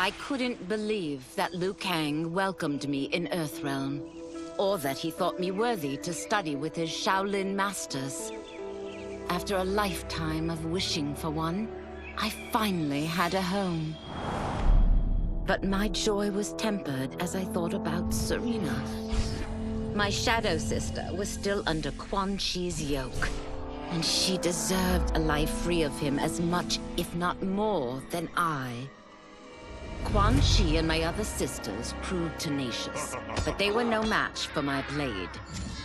I couldn't believe that Liu Kang welcomed me in Earthrealm, or that he thought me worthy to study with his Shaolin masters. After a lifetime of wishing for one, I finally had a home. But my joy was tempered as I thought about Serena. My shadow sister was still under Quan Chi's yoke, and she deserved a life free of him as much, if not more, than I. Quan Chi and my other sisters proved tenacious, but they were no match for my blade.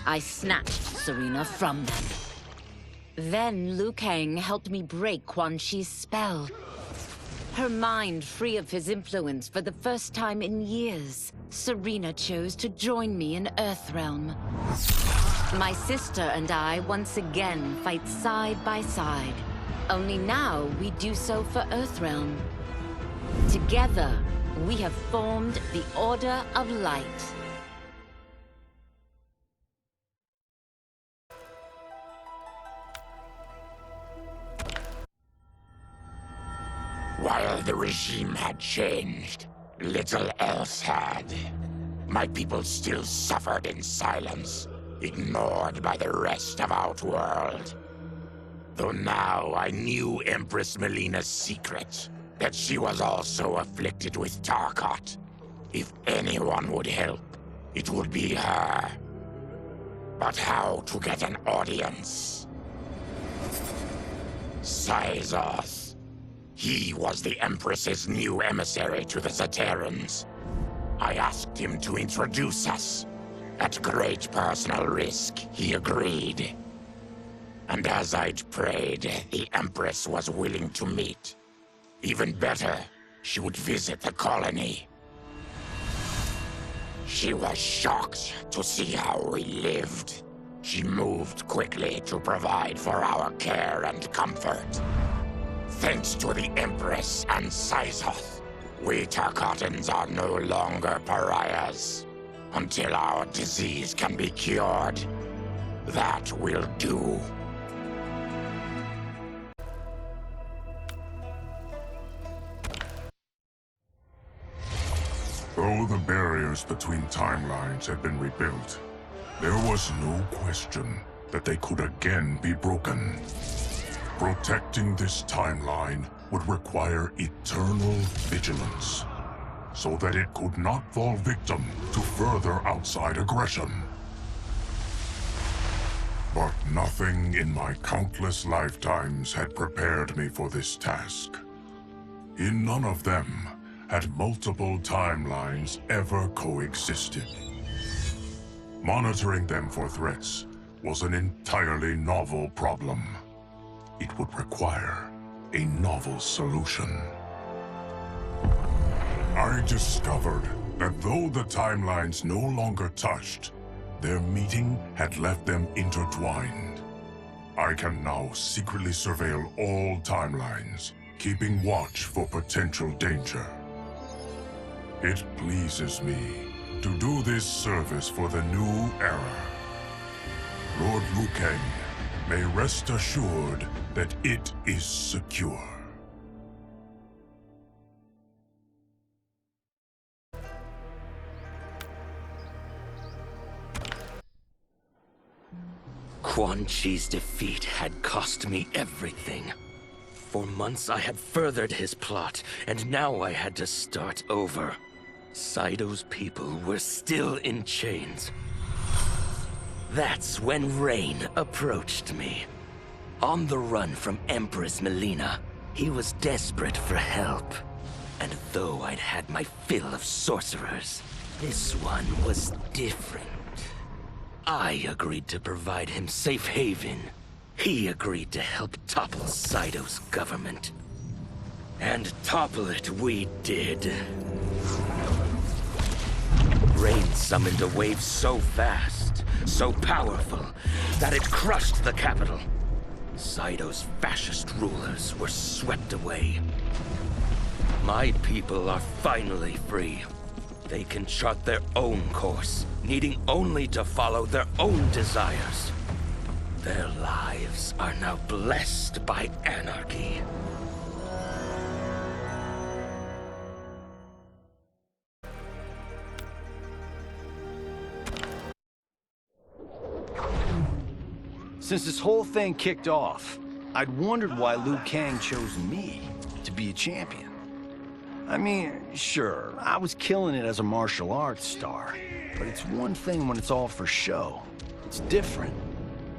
I snatched Serena from them. Then Liu Kang helped me break Quan Chi's spell. Her mind free of his influence for the first time in years, Serena chose to join me in Earthrealm. My sister and I once again fight side by side. Only now we do so for Earthrealm. Together, we have formed the Order of Light. While the regime had changed, little else had. My people still suffered in silence, ignored by the rest of Outworld. Though now I knew Empress Melina's secret, that she was also afflicted with Tarkat. If anyone would help, it would be her. But how to get an audience? Syzoth. He was the Empress's new emissary to the Zaterrans. I asked him to introduce us. At great personal risk, he agreed. And as I'd prayed, the Empress was willing to meet. Even better, she would visit the colony. She was shocked to see how we lived. She moved quickly to provide for our care and comfort. Thanks to the Empress and Syzoth, we Tarkatans are no longer pariahs. Until our disease can be cured, that will do. Though the barriers between timelines had been rebuilt, there was no question that they could again be broken. Protecting this timeline would require eternal vigilance, so that it could not fall victim to further outside aggression. But nothing in my countless lifetimes had prepared me for this task. In none of them had multiple timelines ever coexisted. Monitoring them for threats was an entirely novel problem. It would require a novel solution. I discovered that though the timelines no longer touched, their meeting had left them intertwined. I can now secretly surveil all timelines, keeping watch for potential danger. It pleases me to do this service for the new era. Lord Liu Kang may rest assured that it is secure. Quan Chi's defeat had cost me everything. For months I had furthered his plot, and now I had to start over. Saito's people were still in chains. That's when Rain approached me. On the run from Empress Melina, he was desperate for help. And though I'd had my fill of sorcerers, this one was different. I agreed to provide him safe haven. He agreed to help topple Saito's government. And topple it we did. Rain summoned a wave so fast, so powerful, that it crushed the capital. Saito's fascist rulers were swept away. My people are finally free. They can chart their own course, needing only to follow their own desires. Their lives are now blessed by anarchy. Since this whole thing kicked off, I'd wondered why Liu Kang chose me to be a champion. I mean, sure, I was killing it as a martial arts star, but it's one thing when it's all for show. It's different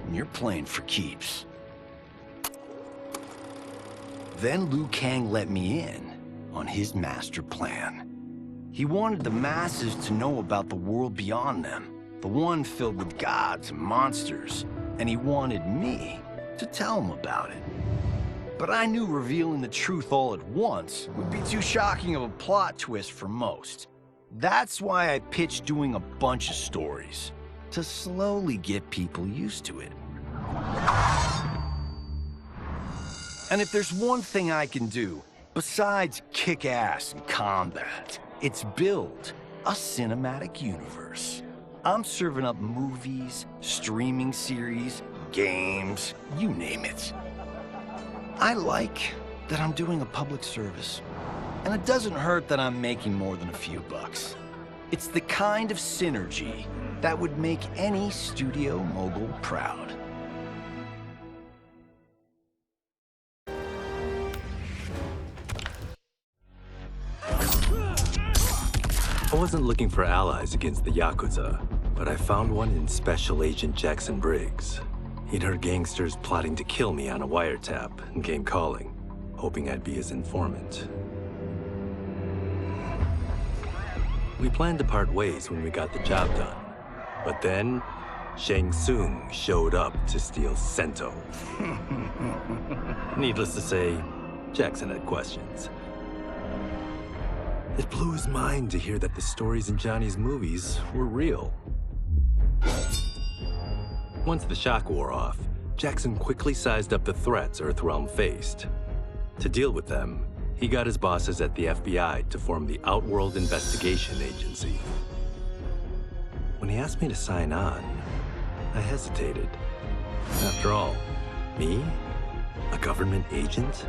when you're playing for keeps. Then Liu Kang let me in on his master plan. He wanted the masses to know about the world beyond them, the one filled with gods and monsters, and he wanted me to tell them about it. But I knew revealing the truth all at once would be too shocking of a plot twist for most. That's why I pitched doing a bunch of stories, to slowly get people used to it. And if there's one thing I can do, besides kick ass in combat, it's build a cinematic universe. I'm serving up movies, streaming series, games, you name it. I like that I'm doing a public service. And it doesn't hurt that I'm making more than a few bucks. It's the kind of synergy that would make any studio mogul proud. I wasn't looking for allies against the Yakuza, but I found one in Special Agent Jackson Briggs. He'd heard gangsters plotting to kill me on a wiretap and came calling, hoping I'd be his informant. We planned to part ways when we got the job done, but then Shang Tsung showed up to steal Sento. Needless to say, Jackson had questions. It blew his mind to hear that the stories in Johnny's movies were real. Once the shock wore off, Jackson quickly sized up the threats Earthrealm faced. To deal with them, he got his bosses at the FBI to form the Outworld Investigation Agency. When he asked me to sign on, I hesitated. After all, me? A government agent?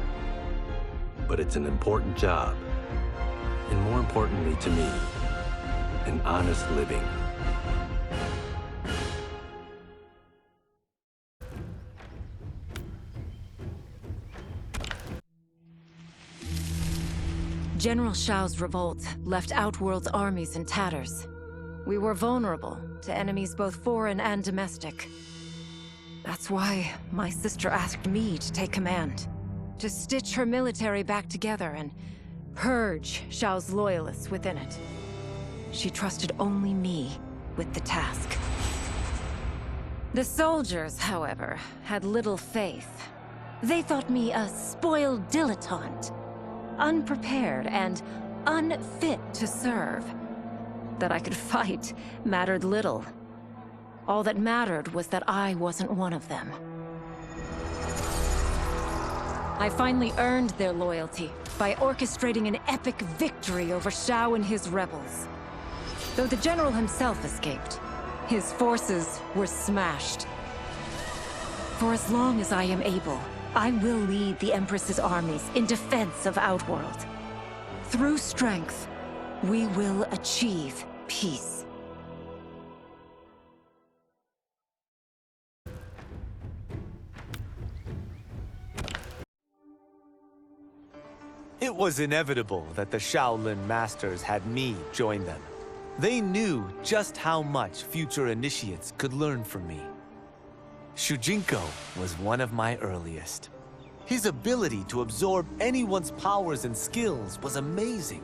But it's an important job. And more importantly to me, an honest living. General Shao's revolt left Outworld's armies in tatters. We were vulnerable to enemies both foreign and domestic. That's why my sister asked me to take command, to stitch her military back together and purge Shao's loyalists within it. She trusted only me with the task. The soldiers, however, had little faith. They thought me a spoiled dilettante, unprepared and unfit to serve. That I could fight mattered little. All that mattered was that I wasn't one of them. I finally earned their loyalty by orchestrating an epic victory over Shao and his rebels. Though the general himself escaped, his forces were smashed. For as long as I am able, I will lead the Empress's armies in defense of Outworld. Through strength, we will achieve peace. It was inevitable that the Shaolin Masters had me join them. They knew just how much future initiates could learn from me. Shujinko was one of my earliest. His ability to absorb anyone's powers and skills was amazing.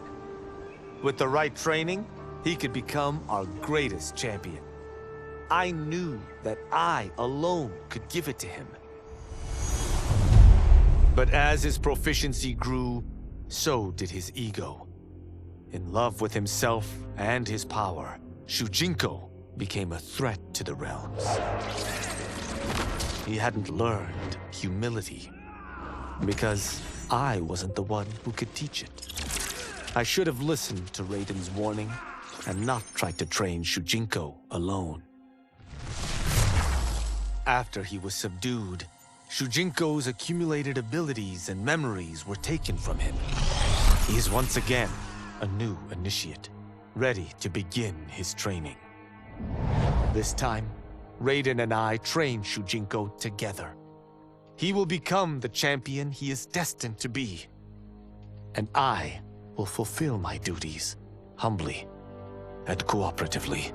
With the right training, he could become our greatest champion. I knew that I alone could give it to him. But as his proficiency grew, so did his ego. In love with himself and his power, Shujinko became a threat to the realms. He hadn't learned humility, because I wasn't the one who could teach it. I should have listened to Raiden's warning and not tried to train Shujinko alone. After he was subdued, Shujinko's accumulated abilities and memories were taken from him. He is once again a new initiate, ready to begin his training. This time, Raiden and I trained Shujinko together. He will become the champion he is destined to be. And I will fulfill my duties, humbly and cooperatively.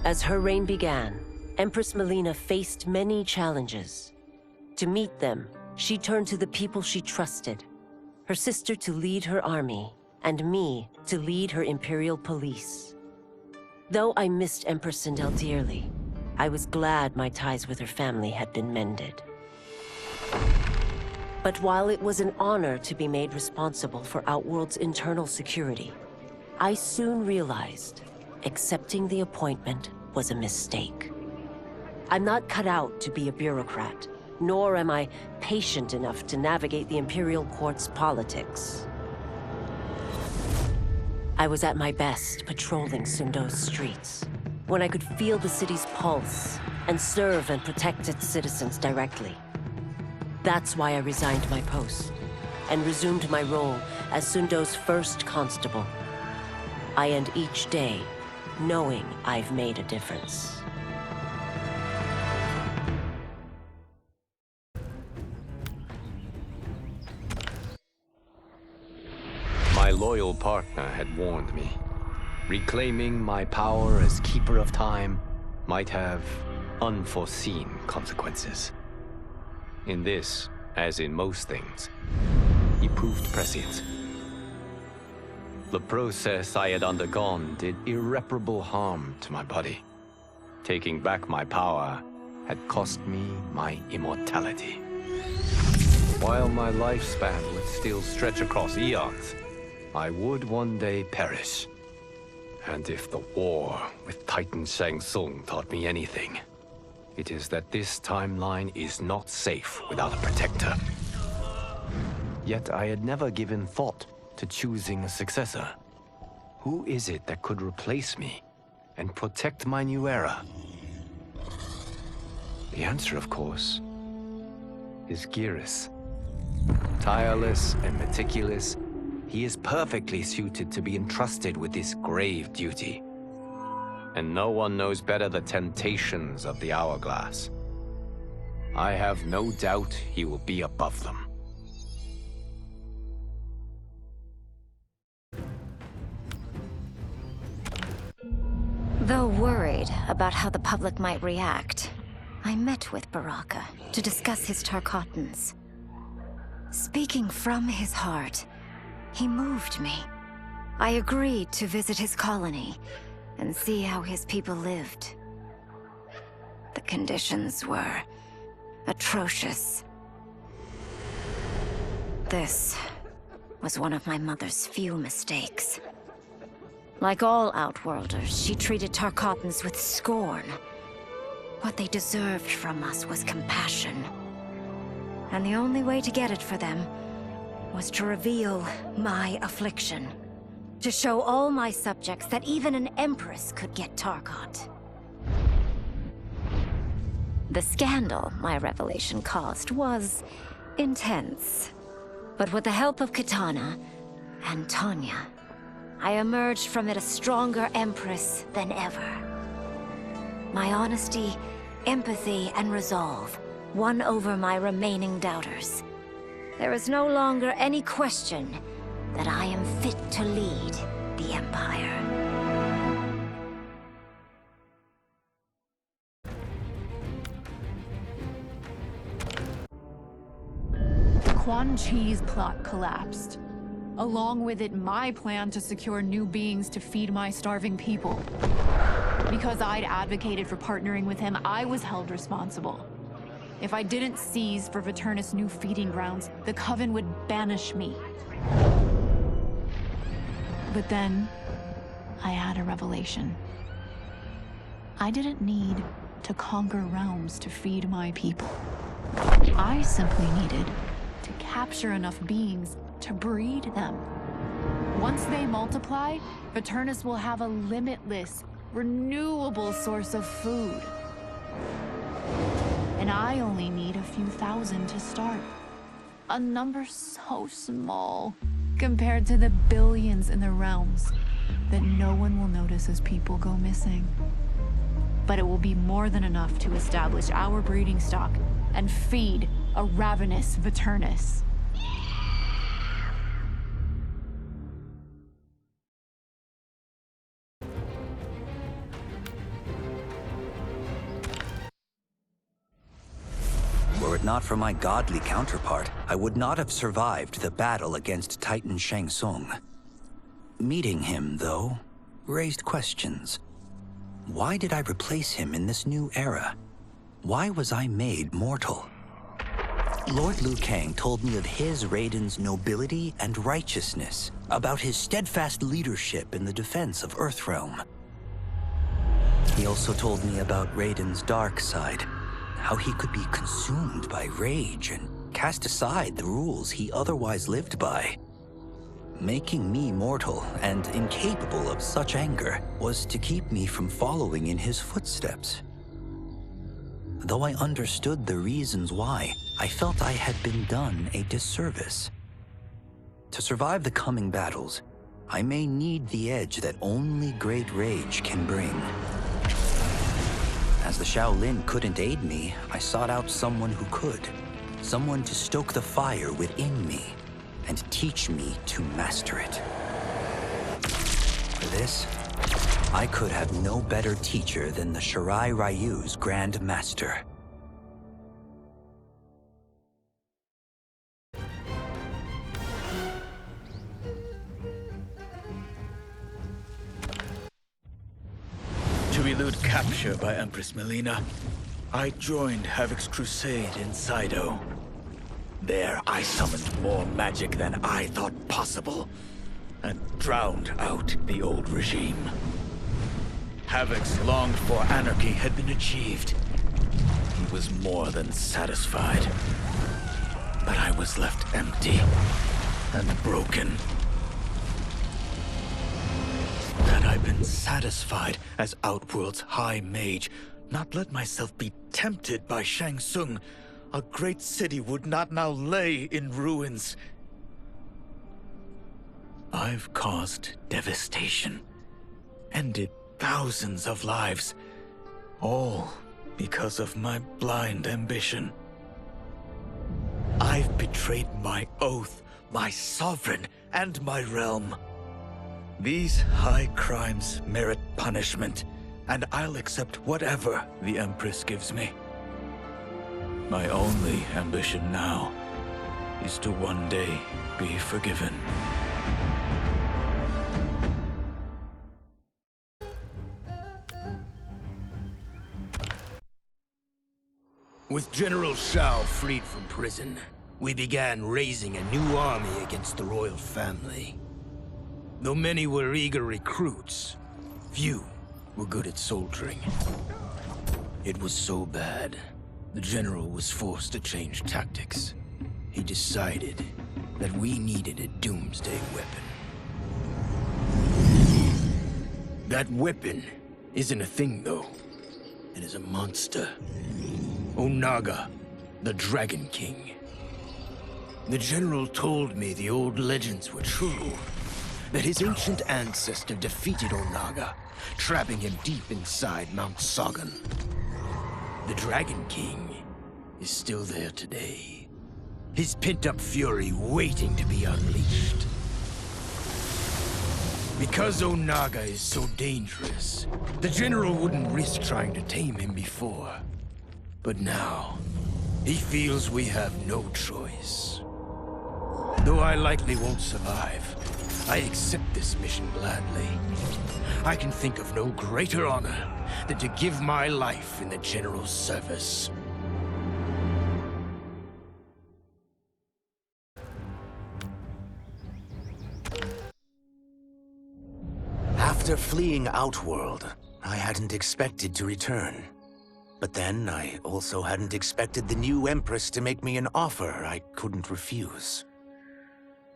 As her reign began, Empress Melina faced many challenges. To meet them, she turned to the people she trusted. Her sister to lead her army, and me to lead her Imperial police. Though I missed Empress Sindel dearly, I was glad my ties with her family had been mended. But while it was an honor to be made responsible for Outworld's internal security, I soon realized accepting the appointment was a mistake. I'm not cut out to be a bureaucrat, nor am I patient enough to navigate the Imperial Court's politics. I was at my best patrolling Sundo's streets, when I could feel the city's pulse and serve and protect its citizens directly. That's why I resigned my post and resumed my role as Sundo's first constable. I end each day knowing I've made a difference. My loyal partner had warned me. Reclaiming my power as Keeper of Time might have unforeseen consequences. In this, as in most things, he proved prescient. The process I had undergone did irreparable harm to my body. Taking back my power had cost me my immortality. While my lifespan would still stretch across eons, I would one day perish. And if the war with Titan Shang Tsung taught me anything, it is that this timeline is not safe without a protector. Yet I had never given thought to choosing a successor. Who is it that could replace me and protect my new era? The answer, of course, is Geras. Tireless and meticulous, he is perfectly suited to be entrusted with this grave duty. And no one knows better the temptations of the hourglass. I have no doubt he will be above them. Though worried about how the public might react, I met with Baraka to discuss his Tarkatans. Speaking from his heart, he moved me. I agreed to visit his colony and see how his people lived. The conditions were atrocious. This was one of my mother's few mistakes. Like all Outworlders, she treated Tarkatans with scorn. What they deserved from us was compassion. And the only way to get it for them was to reveal my affliction. To show all my subjects that even an Empress could get Tarkat. The scandal my revelation caused was intense. But with the help of Kitana and Tanya, I emerged from it a stronger Empress than ever. My honesty, empathy, and resolve won over my remaining doubters. There is no longer any question that I am fit to lead the Empire. Quan Chi's plot collapsed. Along with it, my plan to secure new beings to feed my starving people. Because I'd advocated for partnering with him, I was held responsible. If I didn't seize for Viternus' new feeding grounds, the Coven would banish me. But then, I had a revelation. I didn't need to conquer realms to feed my people. I simply needed to capture enough beings to breed them. Once they multiply, Viternus will have a limitless, renewable source of food. And I only need a few thousand to start. A number so small compared to the billions in the realms that no one will notice as people go missing. But it will be more than enough to establish our breeding stock and feed a ravenous Veternus. Were it not for my godly counterpart, I would not have survived the battle against Titan Shang Tsung. Meeting him, though, raised questions. Why did I replace him in this new era? Why was I made mortal? Lord Liu Kang told me of his Raiden's nobility and righteousness, about his steadfast leadership in the defense of Earthrealm. He also told me about Raiden's dark side, how he could be consumed by rage and cast aside the rules he otherwise lived by. Making me mortal and incapable of such anger was to keep me from following in his footsteps. Though I understood the reasons why, I felt I had been done a disservice. To survive the coming battles, I may need the edge that only great rage can bring. As the Shaolin couldn't aid me, I sought out someone who could. Someone to stoke the fire within me and teach me to master it. For this, I could have no better teacher than the Shirai Ryu's Grand Master. To elude capture by Empress Melina, I joined Havoc's crusade in Sido. There, I summoned more magic than I thought possible, and drowned out the old regime. Havoc's longed-for anarchy had been achieved. He was more than satisfied. But I was left empty and broken. Had I been satisfied as Outworld's High Mage, not let myself be tempted by Shang Tsung, a great city would not now lay in ruins. I've caused devastation, ended thousands of lives, all because of my blind ambition. I've betrayed my oath, my sovereign, and my realm. These high crimes merit punishment, and I'll accept whatever the Empress gives me. My only ambition now is to one day be forgiven. With General Shao freed from prison, we began raising a new army against the royal family. Though many were eager recruits, few were good at soldiering. It was so bad, the general was forced to change tactics. He decided that we needed a doomsday weapon. That weapon isn't a thing, though. It is a monster. Onaga, the Dragon King. The general told me the old legends were true. That his ancient ancestor defeated Onaga, trapping him deep inside Mount Sagan. The Dragon King is still there today. His pent-up fury waiting to be unleashed. Because Onaga is so dangerous, the general wouldn't risk trying to tame him before. But now, he feels we have no choice. Though I likely won't survive, I accept this mission gladly. I can think of no greater honor than to give my life in the General's service. After fleeing Outworld, I hadn't expected to return. But then, I also hadn't expected the new Empress to make me an offer I couldn't refuse.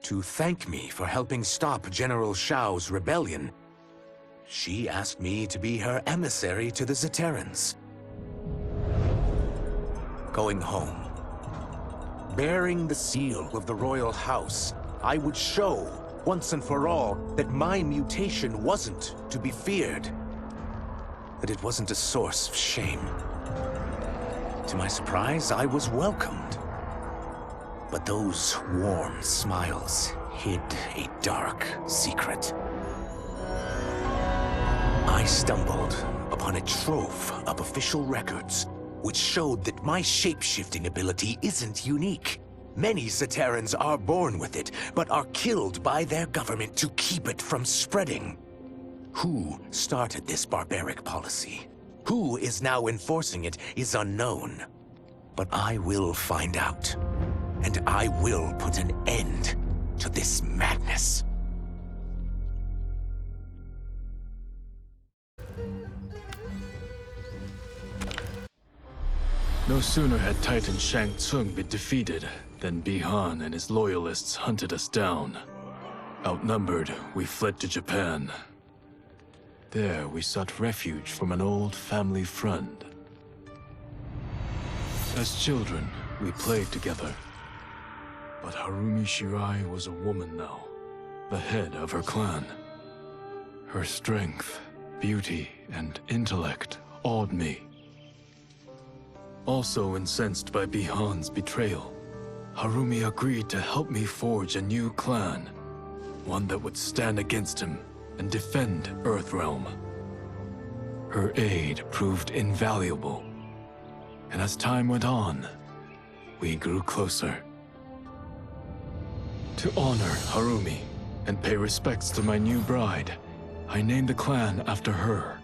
To thank me for helping stop General Shao's rebellion, she asked me to be her emissary to the Zaterrans. Going home, Bearing the seal of the royal house, I would show, once and for all, that my mutation wasn't to be feared. That it wasn't a source of shame. To my surprise, I was welcomed. But those warm smiles hid a dark secret. I stumbled upon a trove of official records, which showed that my shape-shifting ability isn't unique. Many Zaterrans are born with it, but are killed by their government to keep it from spreading. Who started this barbaric policy? Who is now enforcing it is unknown. But I will find out. And I will put an end to this madness. No sooner had Titan Shang Tsung been defeated than Bihan and his loyalists hunted us down. Outnumbered, we fled to Japan. There, we sought refuge from an old family friend. As children, we played together. But Harumi Shirai was a woman now, the head of her clan. Her strength, beauty, and intellect awed me. Also incensed by Bihan's betrayal, Harumi agreed to help me forge a new clan, one that would stand against him and defend Earthrealm. Her aid proved invaluable, and as time went on, we grew closer. To honor Harumi and pay respects to my new bride, I named the clan after her,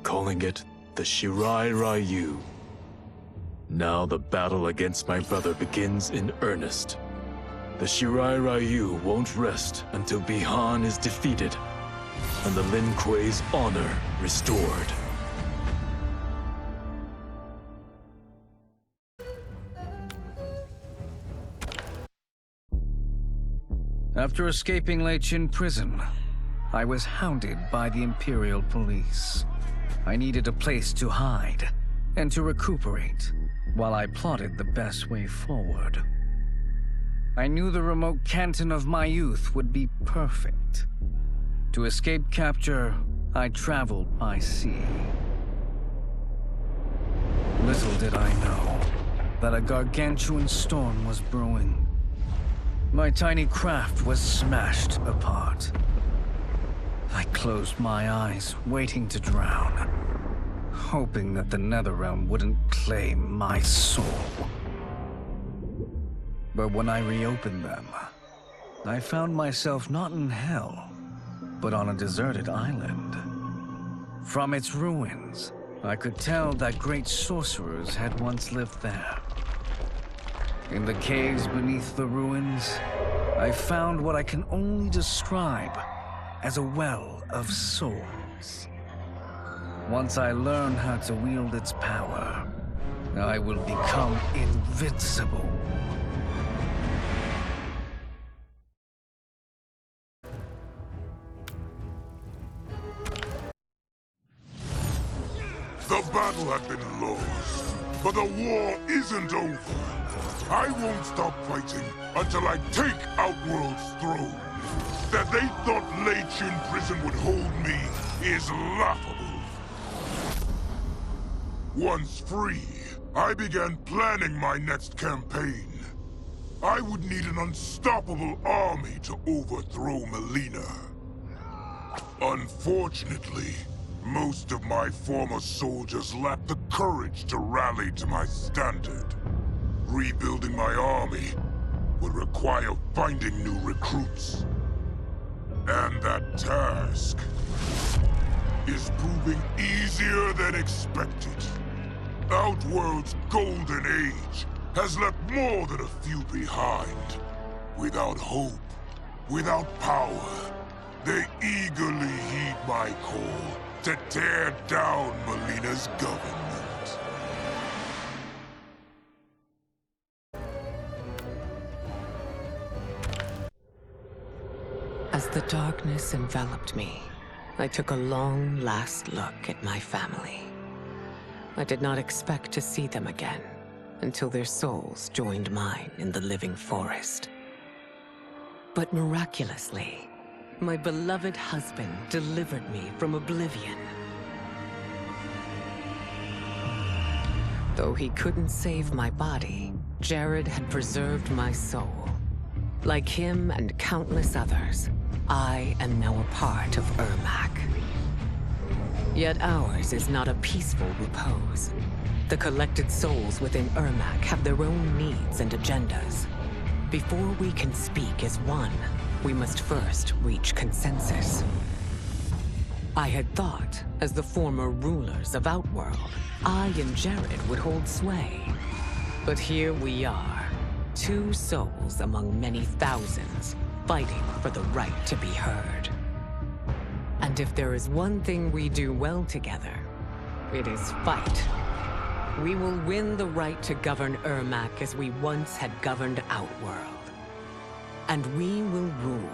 calling it the Shirai Ryu. Now the battle against my brother begins in earnest. The Shirai Ryu won't rest until Bihan is defeated and the Lin Kuei's honor restored. After escaping Lei Chin prison, I was hounded by the Imperial Police. I needed a place to hide and to recuperate while I plotted the best way forward. I knew the remote canton of my youth would be perfect. To escape capture, I traveled by sea. Little did I know that a gargantuan storm was brewing. My tiny craft was smashed apart. I closed my eyes, waiting to drown, hoping that the Netherrealm wouldn't claim my soul. But when I reopened them, I found myself not in hell, but on a deserted island. From its ruins, I could tell that great sorcerers had once lived there. In the caves beneath the ruins, I found what I can only describe as a well of souls. Once I learn how to wield its power, I will become invincible. The battle had been lost, but the war isn't over. I won't stop fighting until I take Outworld's throne. That they thought Lei Chin prison would hold me is laughable. Once free, I began planning my next campaign. I would need an unstoppable army to overthrow Melina. Unfortunately, most of my former soldiers lacked the courage to rally to my standard. Rebuilding my army would require finding new recruits. And that task is proving easier than expected. Outworld's golden age has left more than a few behind. Without hope, without power, they eagerly heed my call to tear down Melina's government. As the darkness enveloped me, I took a long last look at my family. I did not expect to see them again, until their souls joined mine in the living forest. But miraculously, my beloved husband delivered me from oblivion. Though he couldn't save my body, Jared had preserved my soul. Like him and countless others, I am now a part of Ermac. Yet ours is not a peaceful repose. The collected souls within Ermac have their own needs and agendas. Before we can speak as one, we must first reach consensus. I had thought, as the former rulers of Outworld, I and Jared would hold sway. But here we are, two souls among many thousands, fighting for the right to be heard. And if there is one thing we do well together, it is fight. We will win the right to govern Ermac as we once had governed Outworld. And we will rule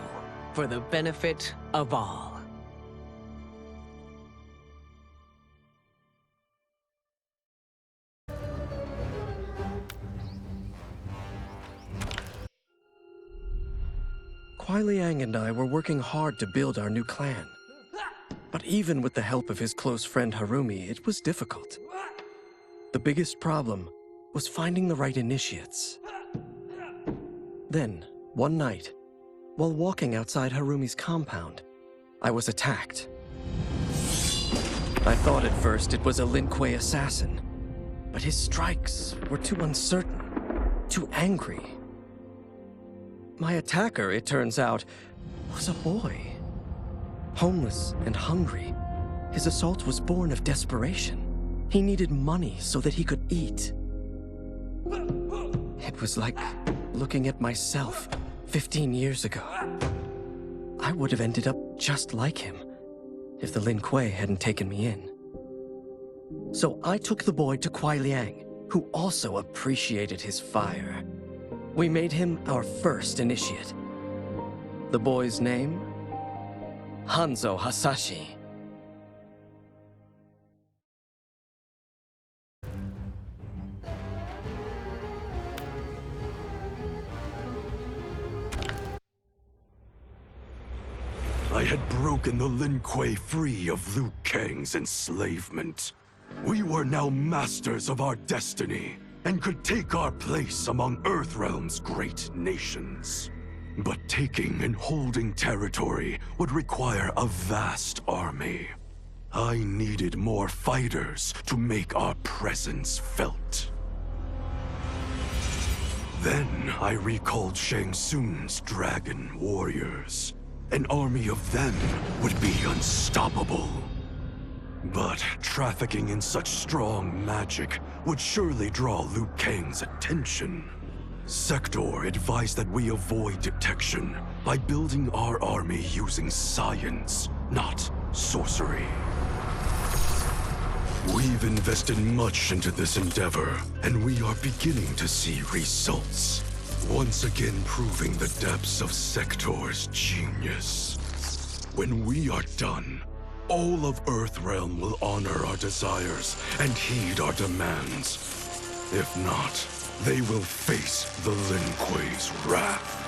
for the benefit of all. Kuai Liang and I were working hard to build our new clan. But even with the help of his close friend Harumi, it was difficult. The biggest problem was finding the right initiates. Then, one night, while walking outside Harumi's compound, I was attacked. I thought at first it was a Lin Kuei assassin, but his strikes were too uncertain, too angry. My attacker, it turns out, was a boy. Homeless and hungry, his assault was born of desperation. He needed money so that he could eat. It was like looking at myself 15 years ago. I would have ended up just like him if the Lin Kuei hadn't taken me in. So I took the boy to Kuai Liang, who also appreciated his fire. We made him our first initiate. The boy's name? Hanzo Hasashi. I had broken the Lin Kuei free of Liu Kang's enslavement. We were now masters of our destiny, and could take our place among Earthrealm's great nations. But taking and holding territory would require a vast army. I needed more fighters to make our presence felt. Then I recalled Shang Tsung's dragon warriors. An army of them would be unstoppable. But trafficking in such strong magic would surely draw Liu Kang's attention. Sector advised that we avoid detection by building our army using science, not sorcery. We've invested much into this endeavor, and we are beginning to see results. Once again proving the depths of Sector's genius. When we are done, all of Earthrealm will honor our desires and heed our demands. If not, they will face the Lin Kuei's wrath.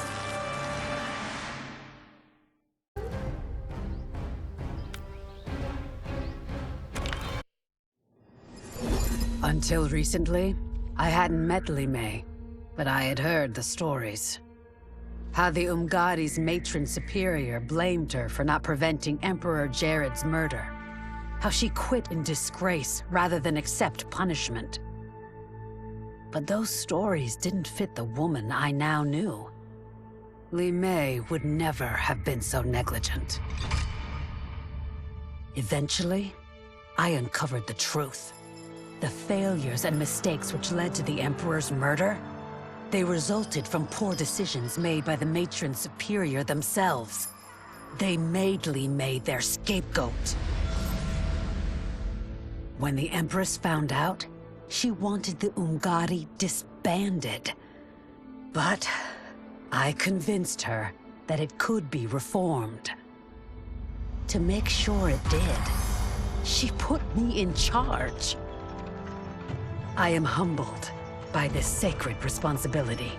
Until recently, I hadn't met Li Mei, but I had heard the stories. How the Umgadi's matron superior blamed her for not preventing Emperor Jared's murder. How she quit in disgrace rather than accept punishment. But those stories didn't fit the woman I now knew. Li Mei would never have been so negligent. Eventually, I uncovered the truth. The failures and mistakes which led to the Emperor's murder, they resulted from poor decisions made by the matron superior themselves. They made Li Mei their scapegoat. When the Empress found out, she wanted the Umgadi disbanded. But I convinced her that it could be reformed. To make sure it did, she put me in charge. I am humbled by this sacred responsibility.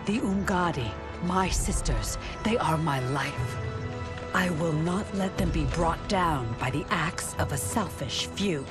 The Umgadi, my sisters, they are my life. I will not let them be brought down by the acts of a selfish few.